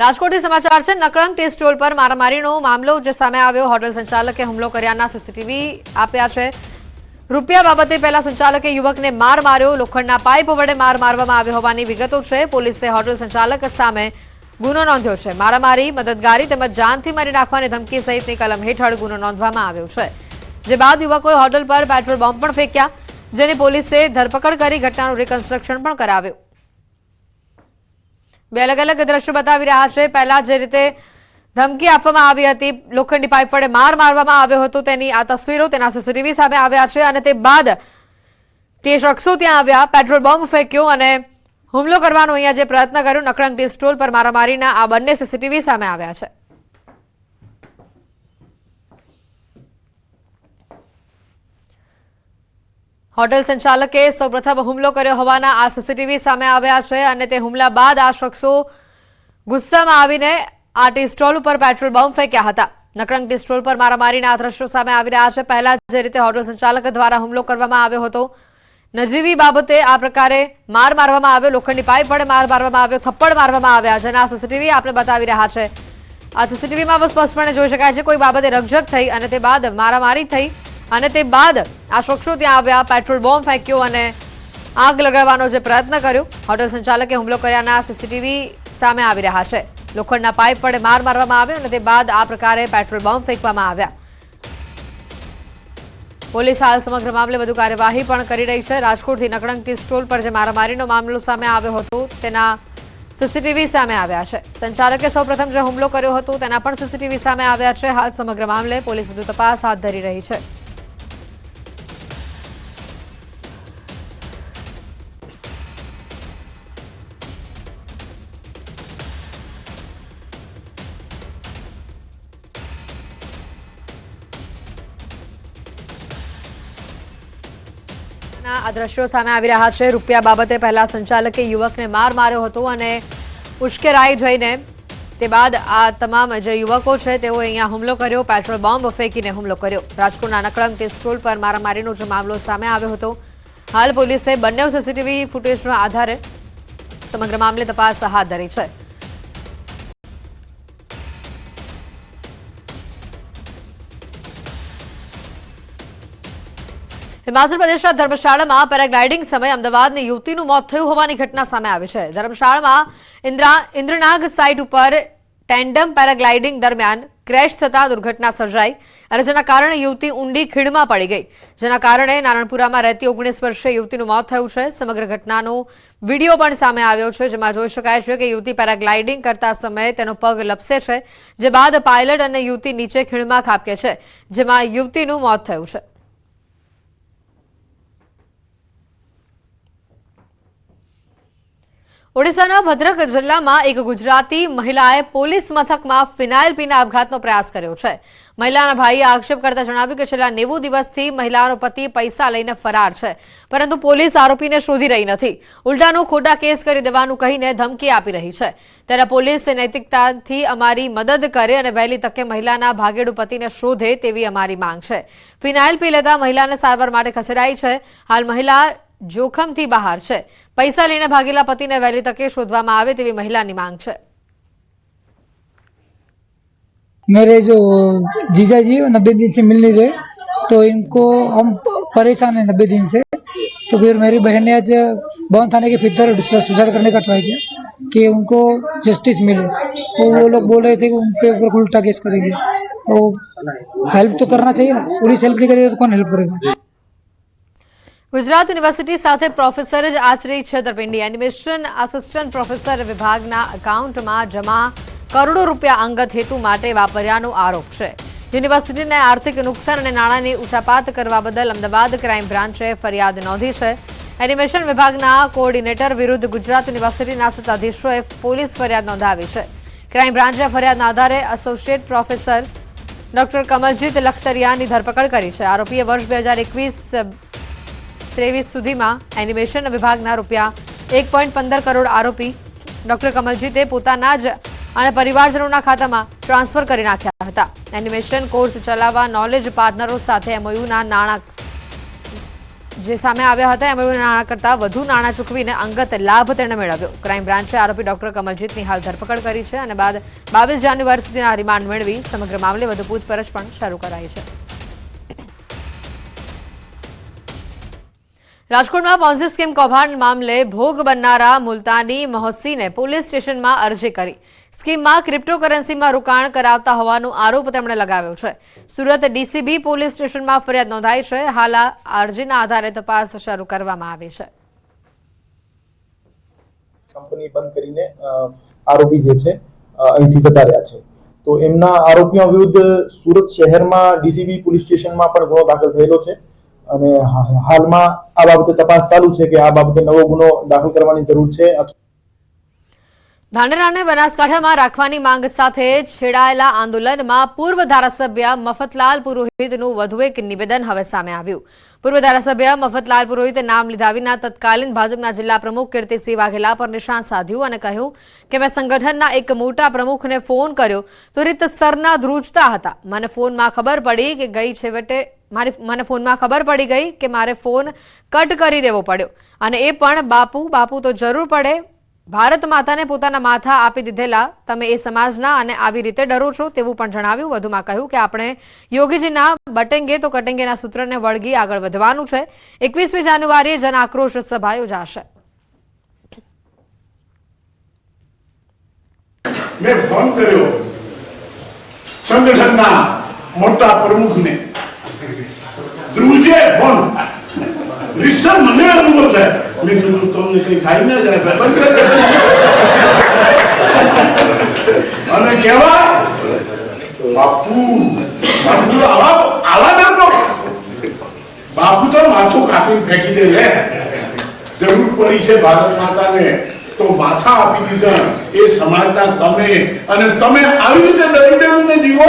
રાજકોટથી સમાચાર છે। નકળંગ ટી સ્ટોલ પર મારામારીનો મામલો જે સામે આવ્યો। હોટેલ સંચાલકે હુમલો કર્યાના સીસીટીવી આપ્યા છે। રૂપિયા બાબતે પહેલા સંચાલકે યુવકને માર માર્યો। લોખંડના પાઇપ વડે માર મારવામાં આવ્યો હોવાની વિગતો છે। પોલીસે હોટેલ સંચાલક સામે ગુનો નોંધ્યો છે। મારામારી, મદદગારી તેમજ જાનથી મારી નાખવાની ધમકી સહિતની કલમ હેઠળ ગુનો નોંધવામાં આવ્યો છે। જે બાદ યુવકોએ હોટેલ પર પેટ્રોલ બોમ્બ પણ ફેંક્યા, જેની પોલીસે ધરપકડ કરી ઘટનાનું રિકન્સ્ટ્રક્શન પણ કરાવ્યું। બે અલગ અલગ દ્રશ્યો બતાવી રહ્યા છે। પહેલા જે રીતે ધમકી આપવામાં આવી હતી, લોખંડી પાઇપ વડે માર મારવામાં આવ્યો હતો, તેની આ તસવીરો તેના સીસીટીવી સામે આવ્યા છે। અને તે બાદ તે શખ્સો ત્યાં આવ્યા, પેટ્રોલ બોમ્બ ફેંક્યો અને હુમલો કરવાનો અહીંયા જે પ્રયત્ન કર્યો। નકળંગ ટી સ્ટોલ પર મારામારીના આ બંને સીસીટીવી સામે આવ્યા છે। હોટેલ સંચાલકે સૌપ્રથમ હુમલો કર્યો હોવાના આ સીસીટીવી સામે આવ્યા છે અને તે હુમલા બાદ આ શખ્સો ગુસ્સામાં આવીને આ ટી સ્ટોલ ઉપર પેટ્રોલ બોમ્બ ફેંક્યા હતા। નકળંગ ટી સ્ટોલ પર મારામારીના આ દ્રશ્યો સામે આવી રહ્યા છે। પહેલા જે રીતે હોટેલ સંચાલક દ્વારા હુમલો કરવામાં આવ્યો હતો, નજીવી બાબતે આ પ્રકારે માર મારવામાં આવ્યો, લોખંડી પાઇપ વડે માર મારવામાં આવ્યો, થપ્પડ મારવામાં આવ્યા, જેના સીસીટીવી આપણે બતાવી રહ્યા છે। આ સીસીટીવીમાં સ્પષ્ટપણે જોઈ શકાય છે કોઈ બાબતે રકઝક થઈ અને તે બાદ મારામારી થઈ અને તે બાદ આ શખ્સો ત્યાં આવ્યા, પેટ્રોલ બોમ્બ ફેંક્યો અને આગ લગાવવાનો જે પ્રયત્ન કર્યો। હોટેલ સંચાલકે હુમલો કર્યાના સીસીટીવી સામે આવી રહ્યા છે। લોખંડના પાઇપ વડે માર મારવામાં આવ્યો અને તે બાદ આ પ્રકારે પેટ્રોલ બોમ્બ ફેંકવામાં આવ્યા। પોલીસ હાલ સમગ્ર મામલે વધુ કાર્યવાહી પણ કરી રહી છે। રાજકોટથી નકળંગ ટી સ્ટોલ પર જે મારામારીનો મામલો સામે આવ્યો હતો તેના સીસીટીવી સામે આવ્યા છે। સંચાલકે સૌપ્રથમ જે હુમલો કર્યો હતો તેના પણ સીસીટીવી સામે આવ્યા છે। હાલ સમગ્ર મામલે પોલીસ વધુ તપાસ હાથ ધરી રહી છે। આ દ્રશ્યો સામે આવી રહ્યા છે। રૂપિયા બાબતે પહેલા સંચાલકે યુવકને માર માર્યો હતો અને ઉશ્કેરાઈ જઈને તે બાદ આ તમામ જે યુવકો છે તેઓ અહીંયા હુમલો કર્યો, પેટ્રોલ બોમ્બ ફેંકીને હુમલો કર્યો। રાજકોટના નકળંગ ટી સ્ટોલ પર મારામારીનો જે મામલો સામે આવ્યો હતો, હાલ પોલીસે બંને સીસીટીવી ફૂટેજના આધારે સમગ્ર મામલે તપાસ હાથ ધરી છે। हिमाचल प्रदेश धर्मशाला में पेराग्लाइडिंग समय अमदावाद युवती मौत थयुं होवानी घटना सामे आवी छे। धर्मशाला में इंद्रनाग साइट पर टेन्डम पेराग्लाइडिंग दरमियान क्रेश थता दुर्घटना सर्जाई और जेना कारणे युवती ऊंडी खीणमां पड़ी गई, जेना कारणे नारायणपुरामां रहती 19 वर्षीय युवतीनुं मौत थयुं छे। समग्र घटनानो वीडियो पण सामे आव्यो छे, जेमां जोई शकाय छे के युवती पेराग्लाइडिंग करता समय तेनो पग लपसे छे, जे बाद पायलट अने युवती नीचे खीणमां खाबके छे, जेमां युवतीनुं मौत थयुं छे। ओडिशाना भद्रक जिल्लामां एक गुजराती महिलाए पोलीस मथकमां फिनाइल पीने अपघातनो प्रयास कर्यो छे। महिलाना भाईए आक्षेप करता जणाव्युं के छेल्ला 90 दिवसथी महिलानो पति पैसा लईने फरार छे, परंतु पोलीस आरोपीने शोधी रही नथी, उल्टानो खोटा केस करी देवानुं कहीने धमकी आपी रही छे। त्यारे पोलीस नैतिकताथी अमारी मदद करे अने वहेली तके महिलाना भागेडू पतिने शोधे तेवी अमारी मांग छे। फिनाइल पी लेता महिलाने सारवार माटे खसेडाई छे। हाल महिला जोखमथी बहार छे। पैसा लईने भागेला पतिने वहेली तके शोधवामां आवे तेवी महिलानी मांग छे। मेरे जो जीजा जी 90 दिन से मिल नहीं रहे, तो इनको हम परेशान है 90 दिन से। तो फिर मेरी बहन ने आज बौन थाने के भीतर सुसाइड करने का ट्राई किया कि उनको जस्टिस मिले। तो वो लोग बोल रहे थे कि उन पे उल्टा केस करेंगे। तो हेल्प तो करना चाहिए ना, पुलिस हेल्प नहीं करेगी तो कौन हेल्प करेगा। गुजरात यूनिवर्सिटी साथे प्रोफेसर ज आचरी छेतरपिंडी। एनिमेशन आसिस्टंट प्रोफेसर विभागना अकाउंटमां जमा करोड़ों रूपिया अंगत हेतु माटे वापर्यानो आरोप छे। यूनिवर्सिटीने आर्थिक नुकसान अने नाणांनी उचापात करवा बदल अमदावाद क्राइम ब्रांचे फरियाद नोंधी छे। एनिमेशन विभागना कोओर्डिनेटर विरुद्ध गुजरात यूनिवर्सिटीना सत्ताधीशोए पोलीस फरियाद नोंधावी छे। क्राइम ब्रांचे फरियादना आधारे एसोसिएट प्रोफेसर डॉक्टर कमलजीत लखतरियानी धरपकड़ करी छे। आरोपीए वर्ष 2021-23 सुधीमां एनिमेशन विभागना रूपिया 1.15 करोड़ आरोपी डॉक्टर कमलजीते पोताना ज અને પરિવારજનોના ખાતામાં ટ્રાન્સફર કરી નાખ્યા હતા। એનિમેશન કોર્સ ચલાવવા નોલેજ પાર્ટનરો સાથે એમઓયુના નાણાં જે સામે આવ્યા હતા એમાં નાણાં કરતાં વધુ નાણાં ચૂકવીને અંગત લાભ તેણે મેળવ્યો. ક્રાઇમ બ્રાન્ચે આરોપી ડોક્ટર કમલજીતની હાલ ધરપકડ કરી છે અને બાદ 22 જાન્યુઆરી સુધીના રિમાન્ડ મેળવી સમગ્ર મામલે વધુ પૂછપરછ પણ શરૂ કરાઈ છે. રાજકોટમાં પોન્ઝી સ્કીમ કૌભાંડ મામલે ભોગ બનનારા મુલતાની મોહસીને પોલીસ સ્ટેશનમાં અરજી કરી. સ્કીમમાં ક્રિપ્ટોકરન્સીમાં રોકાણ કરાવતા હોવાનો આરોપ તેમણે લગાવ્યો છે. સુરત ડીસીબી પોલીસ સ્ટેશનમાં ફરિયાદ નોંધાઈ છે. હાલ આ અરજીના આધારે તપાસ શરૂ કરવામાં આવી છે. કંપની બંધ કરીને આરોપી જે છે અહીંથી જતા રહ્યા છે. તો એમના આરોપીઓ વિરુદ્ધ સુરત શહેરમાં ડીસીબી પોલીસ સ્ટેશનમાં પણ ગુનો દાખલ થયેલો છે અને હાલમાં આ બાબતે તપાસ ચાલુ છે કે આ બાબતે નવો ગુનો દાખલ કરવાની જરૂર છે. ધાનેરાને બનાસકાંઠામાં રાખવાની માંગ સાથે છેડાયેલા આંદોલનમાં પૂર્વ ધારાસભ્ય મફતલાલ પુરોહિતનું વધુ એક નિવેદન હવે સામે આવ્યું. પૂર્વ ધારાસભ્ય મફતલાલ પુરોહિતે નામ લીધા વિના તત્કાલીન ભાજપના જિલ્લા પ્રમુખ કીર્તિસિંહ વાઘેલા પર નિશાન સાધ્યું અને કહ્યું કે મેં સંગઠનના એક મોટા પ્રમુખને ફોન કર્યો તો રીતસરના ધ્રુજતા હતા. મને ફોનમાં ખબર પડી કે મારે ફોન કટ કરી દેવો પડ્યો અને એ પણ બાપુ તો જરૂર પડે. ભારત માતાને પોતાના માથા આપી દીધેલા તમે એ સમાજના અને આવી રીતે ડરો છો તેવું પણ જણાવ્યું. વધુમાં કહ્યું કે આપણે યોગીજીના બટેંગે તો કટેંગેના સૂત્રને વળગી આગળ વધવાનું છે. 21મી જાન્યુઆરીએ જન આક્રોશ સભા યોજાશે. મેં ફોન કર્યો સંગઠનના મોટા પ્રમુખને, ધ્રુજે ફોન રિસર મને અનુભવ થાય. મેં કીધું તમને કઈ થાય ના જાય બંધ કરી અને કહેવાય બાપુ આવા ધર્મો બાપુ તો માથું કાપીને ફેંકી દે રે. જરૂર પડી છે ભારત માતાને તો માથા આપી દીધા એ સમાજના તમે અને તમે આવી રીતે ડરી ડરીને જીવો.